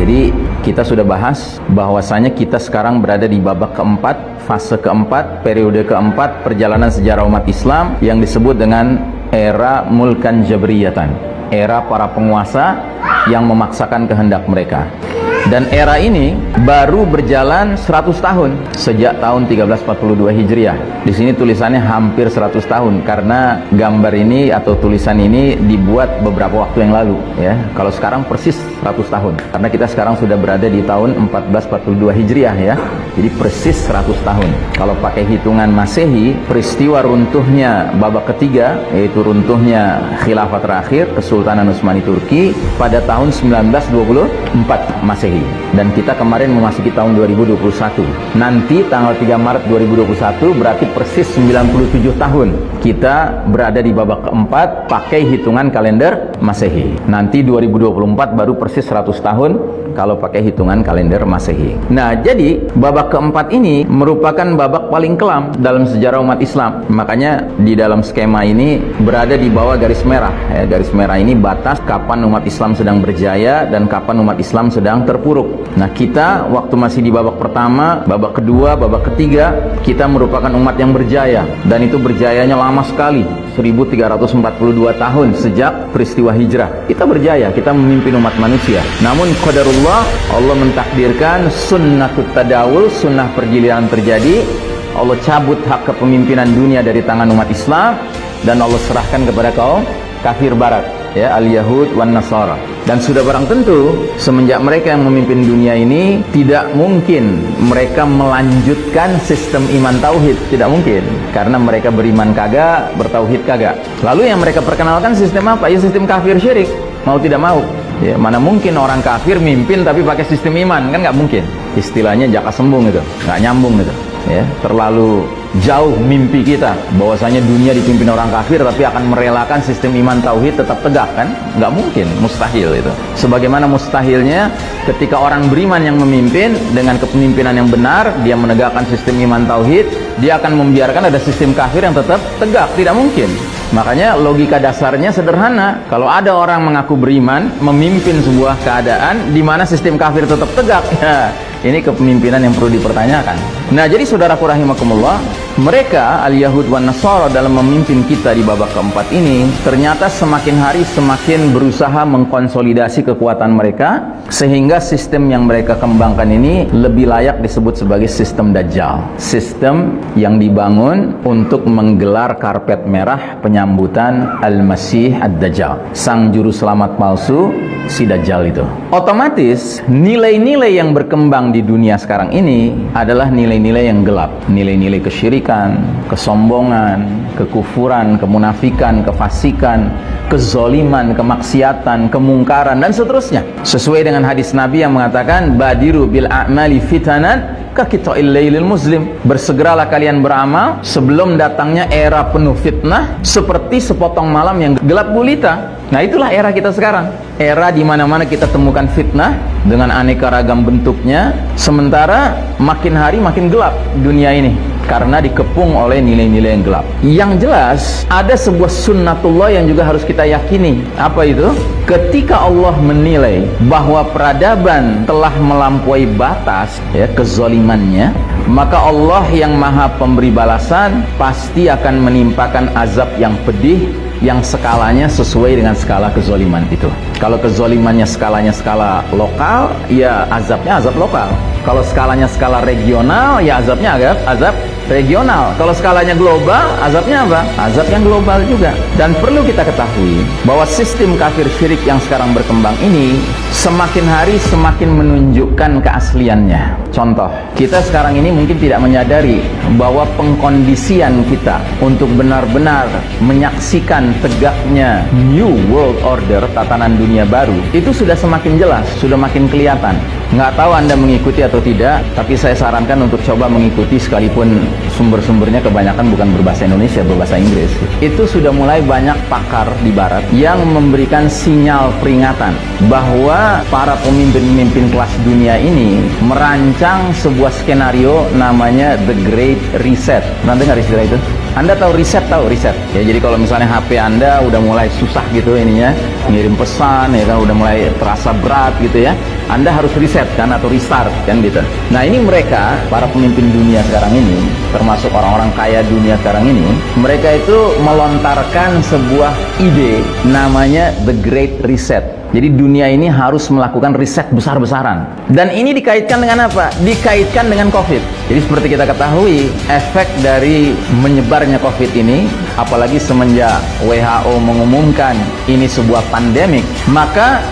Jadi kita sudah bahas bahwasanya kita sekarang berada di babak keempat, fase keempat, periode keempat perjalanan sejarah umat Islam yang disebut dengan era mulkan jabriyatan, era para penguasa yang memaksakan kehendak mereka. Dan era ini baru berjalan 100 tahun sejak tahun 1342 Hijriah. Di sini tulisannya hampir 100 tahun karena gambar ini atau tulisan ini dibuat beberapa waktu yang lalu ya. Kalau sekarang persis 100 tahun. Karena kita sekarang sudah berada di tahun 1442 Hijriah ya. Jadi persis 100 tahun. Kalau pakai hitungan Masehi, peristiwa runtuhnya babak ketiga yaitu runtuhnya khilafah terakhir Kesultanan Utsmani Turki pada tahun 1924 Masehi. Dan kita kemarin memasuki tahun 2021. Nanti tanggal 3 Maret 2021 berarti persis 97 tahun kita berada di babak keempat pakai hitungan kalender Masehi. Nanti 2024 baru persis 100 tahun kalau pakai hitungan kalender Masehi. Nah, jadi babak keempat ini merupakan babak paling kelam dalam sejarah umat Islam. Makanya di dalam skema ini berada di bawah garis merah ya. Garis merah ini batas kapan umat Islam sedang berjaya dan kapan umat Islam sedang terpuruk. Nah, kita waktu masih di babak pertama, babak kedua, babak ketiga, kita merupakan umat yang berjaya. Dan itu berjayanya lama sekali, 1342 tahun sejak peristiwa hijrah. Kita berjaya, kita memimpin umat manusia. Namun qadarullah, Allah mentakdirkan sunnatut tadawul, sunnah pergiliran terjadi. Allah cabut hak kepemimpinan dunia dari tangan umat Islam dan Allah serahkan kepada kaum kafir barat ya, al-Yahud wan Nasara. Dan sudah barang tentu semenjak mereka yang memimpin dunia ini tidak mungkin mereka melanjutkan sistem iman tauhid, tidak mungkin, karena mereka beriman kagak, bertauhid kagak. Lalu yang mereka perkenalkan sistem apa? Ya sistem kafir syirik, mau tidak mau ya. Mana mungkin orang kafir mimpin tapi pakai sistem iman, kan nggak mungkin. Istilahnya jaka sembung itu, nggak nyambung itu ya. Terlalu jauh mimpi kita bahwasanya dunia dipimpin orang kafir tapi akan merelakan sistem iman tauhid tetap tegak, kan nggak mungkin, mustahil itu. Sebagaimana mustahilnya ketika orang beriman yang memimpin dengan kepemimpinan yang benar, dia menegakkan sistem iman tauhid, dia akan membiarkan ada sistem kafir yang tetap tegak, tidak mungkin. Makanya logika dasarnya sederhana. Kalau ada orang mengaku beriman memimpin sebuah keadaan di mana sistem kafir tetap tegak, ya, ini kepemimpinan yang perlu dipertanyakan. Nah, jadi saudaraku rahimakumullah, mereka al-Yahud wan Nasara dalam memimpin kita di babak keempat ini ternyata semakin hari semakin berusaha mengkonsolidasi kekuatan mereka sehingga sistem yang mereka kembangkan ini lebih layak disebut sebagai sistem Dajjal. Sistem yang dibangun untuk menggelar karpet merah penyambutan Al-Masih Ad-Dajjal, sang juru selamat palsu si Dajjal itu. Otomatis nilai-nilai yang berkembang di dunia sekarang ini adalah nilai-nilai yang gelap, nilai-nilai kesyirikan, kesombongan, kekufuran, kemunafikan, kefasikan, kezoliman, kemaksiatan, kemungkaran dan seterusnya. Sesuai dengan hadis Nabi yang mengatakan badiru bil a'mali fitanan kakita'il lailil muslim, bersegeralah kalian beramal sebelum datangnya era penuh fitnah seperti sepotong malam yang gelap gulita. Nah, itulah era kita sekarang. Era di mana-mana kita temukan fitnah dengan aneka ragam bentuknya, sementara makin hari makin gelap dunia ini karena dikepung oleh nilai-nilai yang gelap. Yang jelas ada sebuah sunnatullah yang juga harus kita yakini. Apa itu? Ketika Allah menilai bahwa peradaban telah melampaui batas ya, kezalimannya, maka Allah yang maha pemberi balasan pasti akan menimpakan azab yang pedih yang skalanya sesuai dengan skala kezoliman itu. Kalau kezolimannya skalanya skala lokal, ya azabnya azab lokal. Kalau skalanya skala regional, ya azabnya azab regional. Kalau skalanya global, azabnya apa? Azab yang global juga. Dan perlu kita ketahui bahwa sistem kafir syirik yang sekarang berkembang ini semakin hari semakin menunjukkan keasliannya. Contoh, kita sekarang ini mungkin tidak menyadari bahwa pengkondisian kita untuk benar-benar menyaksikan tegaknya New World Order, tatanan dunia baru, itu sudah semakin jelas, sudah makin kelihatan. Nggak tahu Anda mengikuti atau tidak, tapi saya sarankan untuk coba mengikuti sekalipun sumber-sumbernya kebanyakan bukan berbahasa Indonesia, berbahasa Inggris. Itu sudah mulai banyak pakar di barat yang memberikan sinyal peringatan bahwa para pemimpin-pemimpin kelas dunia ini merancang sebuah skenario namanya The Great Reset. Pernah dengar istilah itu? Anda tahu riset ya. Jadi kalau misalnya HP Anda udah mulai susah gitu ininya, ngirim pesan ya kan, udah mulai terasa berat gitu ya, Anda harus reset kan, atau restart kan gitu. Nah ini mereka, para pemimpin dunia sekarang ini, termasuk orang-orang kaya dunia sekarang ini, mereka itu melontarkan sebuah ide namanya The Great Reset. Jadi dunia ini harus melakukan riset besar-besaran. Dan ini dikaitkan dengan apa? Dikaitkan dengan COVID. Jadi seperti kita ketahui, efek dari menyebarnya COVID ini, apalagi semenjak WHO mengumumkan ini sebuah pandemik, maka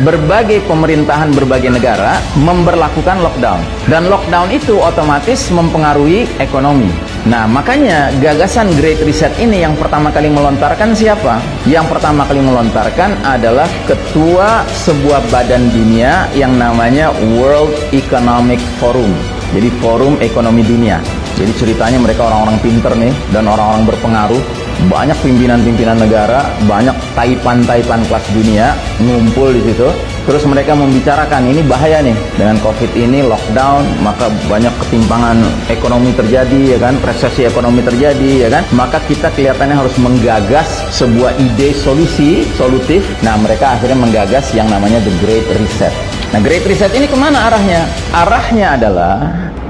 berbagai pemerintahan berbagai negara memberlakukan lockdown. Dan lockdown itu otomatis mempengaruhi ekonomi. Nah, makanya gagasan Great Reset ini yang pertama kali melontarkan siapa? Yang pertama kali melontarkan adalah ketua sebuah badan dunia yang namanya World Economic Forum. Jadi Forum Ekonomi Dunia. Jadi ceritanya mereka orang-orang pinter nih dan orang-orang berpengaruh. Banyak pimpinan-pimpinan negara, banyak taipan-taipan kelas dunia ngumpul di situ. Terus mereka membicarakan ini bahaya nih dengan COVID ini, lockdown, maka banyak ketimpangan ekonomi terjadi ya kan, resesi ekonomi terjadi ya kan. Maka kita kelihatannya harus menggagas sebuah ide solutif. Nah, mereka akhirnya menggagas yang namanya The Great Reset. Nah, Great Reset ini kemana arahnya? Arahnya adalah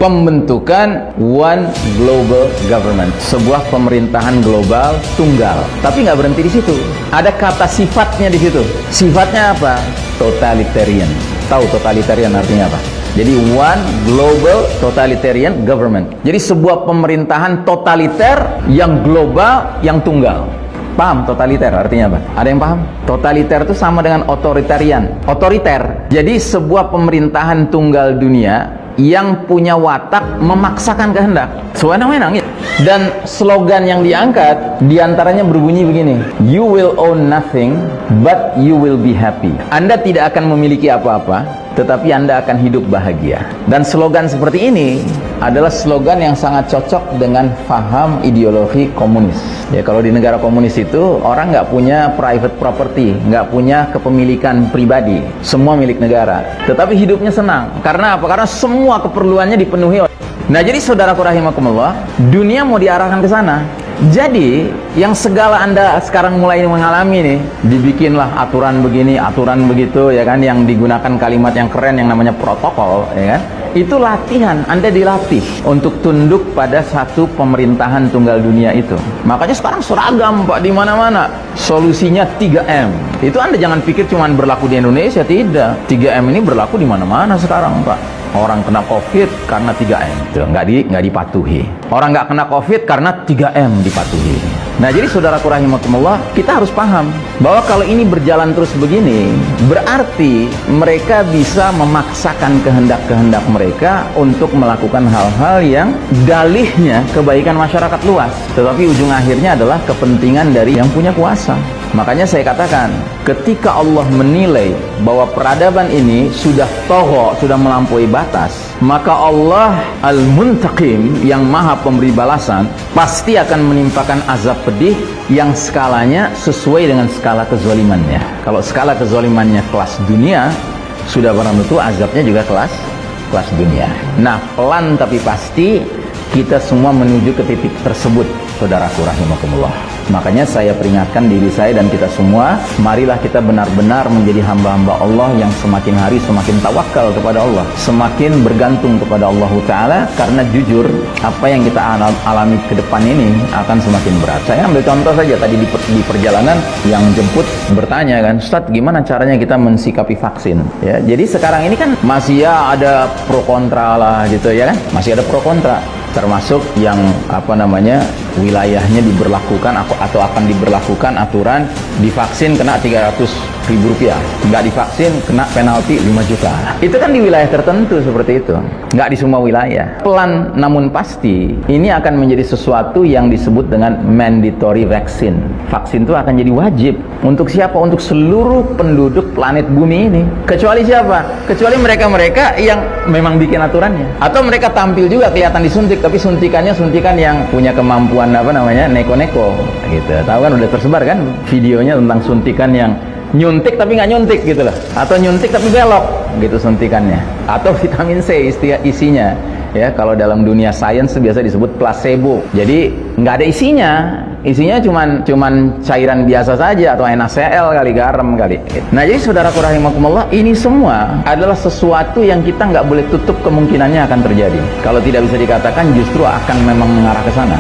pembentukan One Global Government, sebuah pemerintahan global tunggal. Tapi nggak berhenti di situ. Ada kata sifatnya di situ. Sifatnya apa? Totalitarian. Tahu totalitarian artinya apa? Jadi One Global Totalitarian Government. Jadi sebuah pemerintahan totaliter yang global, yang tunggal. Paham totaliter artinya apa? Ada yang paham? Totaliter itu sama dengan otoritarian. Otoriter. Jadi sebuah pemerintahan tunggal dunia yang punya watak memaksakan kehendak. Sewenang-wenang ya. Dan slogan yang diangkat diantaranya berbunyi begini: You will own nothing, but you will be happy. Anda tidak akan memiliki apa-apa, tetapi Anda akan hidup bahagia. Dan slogan seperti ini adalah slogan yang sangat cocok dengan faham ideologi komunis. Ya, kalau di negara komunis itu orang nggak punya private property, nggak punya kepemilikan pribadi, semua milik negara. Tetapi hidupnya senang. Karena apa? Karena semua keperluannya dipenuhi. Nah, jadi saudaraku rahimakumullah, dunia mau diarahkan ke sana. Jadi, yang segala Anda sekarang mulai mengalami nih, dibikinlah aturan begini, aturan begitu, ya kan, yang digunakan kalimat yang keren yang namanya protokol, ya kan. Itu latihan, Anda dilatih untuk tunduk pada satu pemerintahan tunggal dunia itu. Makanya sekarang seragam, Pak, di mana-mana. Solusinya 3M. Itu Anda jangan pikir cuma berlaku di Indonesia, tidak. 3M ini berlaku di mana-mana sekarang, Pak. Orang kena COVID karena 3M, itu nggak dipatuhi. Orang nggak kena COVID karena 3M dipatuhi. Nah, jadi saudaraku rahimakumullah, kita harus paham bahwa kalau ini berjalan terus begini, berarti mereka bisa memaksakan kehendak-kehendak mereka untuk melakukan hal-hal yang dalihnya kebaikan masyarakat luas, tetapi ujung akhirnya adalah kepentingan dari yang punya kuasa. Makanya saya katakan, ketika Allah menilai bahwa peradaban ini sudah togo, sudah melampaui batas, maka Allah Al-Muntaqim yang maha pemberi balasan pasti akan menimpakan azab pedih yang skalanya sesuai dengan skala kezalimannya. Kalau skala kezalimannya kelas dunia, sudah barang tentu azabnya juga kelas dunia. Nah, pelan tapi pasti kita semua menuju ke titik tersebut, saudaraku rahimakumullah. Makanya saya peringatkan diri saya dan kita semua, marilah kita benar-benar menjadi hamba-hamba Allah yang semakin hari semakin tawakal kepada Allah, semakin bergantung kepada Allah Ta'ala, karena jujur apa yang kita alami ke depan ini akan semakin berat. Saya ambil contoh saja tadi di perjalanan, yang jemput bertanya kan, Ustaz, gimana caranya kita mensikapi vaksin? Ya, jadi sekarang ini kan masih ya ada pro kontra lah gitu ya kan, masih ada pro kontra. Termasuk yang wilayahnya diberlakukan atau akan diberlakukan aturan divaksin kena 300.000 rupiah, nggak divaksin kena penalti 5 juta. Itu kan di wilayah tertentu seperti itu, nggak di semua wilayah. Pelan namun pasti ini akan menjadi sesuatu yang disebut dengan mandatory vaccine. Vaksin itu akan jadi wajib untuk siapa? Untuk seluruh penduduk planet bumi ini. Kecuali siapa? Kecuali mereka-mereka yang memang bikin aturannya, atau mereka tampil juga kelihatan disuntik, tapi suntikannya suntikan yang punya kemampuan neko-neko gitu. Tahu kan, udah tersebar kan videonya tentang suntikan yang nyuntik tapi nggak nyuntik gitu loh, atau nyuntik tapi belok gitu suntikannya, atau vitamin C isinya Ya, kalau dalam dunia sains itu biasa disebut placebo. Jadi nggak ada isinya. Isinya cuman cairan biasa saja atau NaCl kali, garam kali. Nah, jadi saudaraku rahimakumullah, ini semua adalah sesuatu yang kita nggak boleh tutup kemungkinannya akan terjadi. Kalau tidak bisa dikatakan justru akan memang mengarah ke sana.